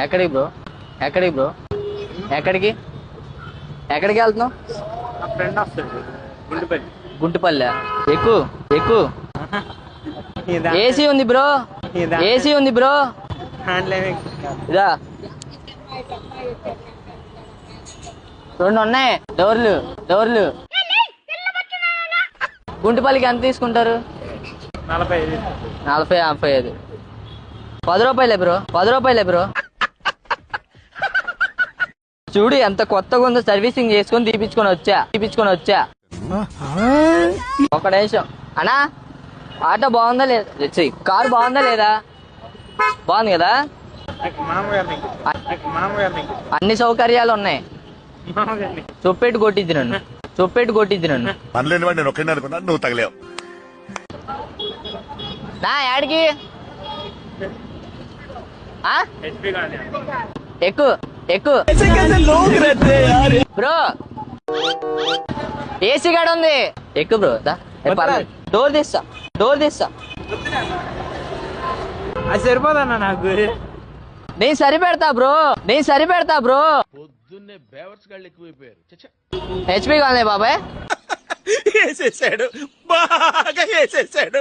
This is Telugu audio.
ఎక్కడికి బ్రో ఎక్కడికి బ్రో ఎక్కడికి ఎక్కడికి వెళ్తున్నావు? ఫ్రెండ్ వస్తాడు గుంటుపల్లి. గుంటుపల్లె ఎక్కు ఎక్కు. ఏసీ ఉంది బ్రో ఏసీ ఉంది బ్రో. ఇదా 2 ఉన్నాయి డోర్లు డోర్లు. గుంటుపల్లికి ఎంత తీసుకుంటారు? 45 45 10 రూపాయలే బ్రో 10 రూపాయలే బ్రో. చూడు ఎంత కొత్తగా ఉందో, సర్వీసింగ్ చేసుకొని తీపించుకొని వచ్చా. ఒక నిమిషం అన్నా, ఆటో బాగుందా లేదా? కారు బాగుందా లేదా? బాగుంది కదా, అన్ని సౌకర్యాలు ఉన్నాయి. చొప్పెట్టు కొట్టిద్ది నన్ను నేను ఒక్కడే అనుకున్నా, నువ్వు తగలేవు. నా యాడికి ఎక్కు ఎక్కు బ్రో. ఏసీ గాడ ఉంది, ఎక్కు బ్రో. డోర్ తీస్తా అది సరిపోదన్నా నాకు. నేను సరిపెడతా బ్రో. పొద్దున్నే బేవర్స్ గాళ్ళు ఎక్కువైపోయారు. హెచ్పి కాలే బాబాయ్. వేసేసాడు, బాగా వేసేసాడు.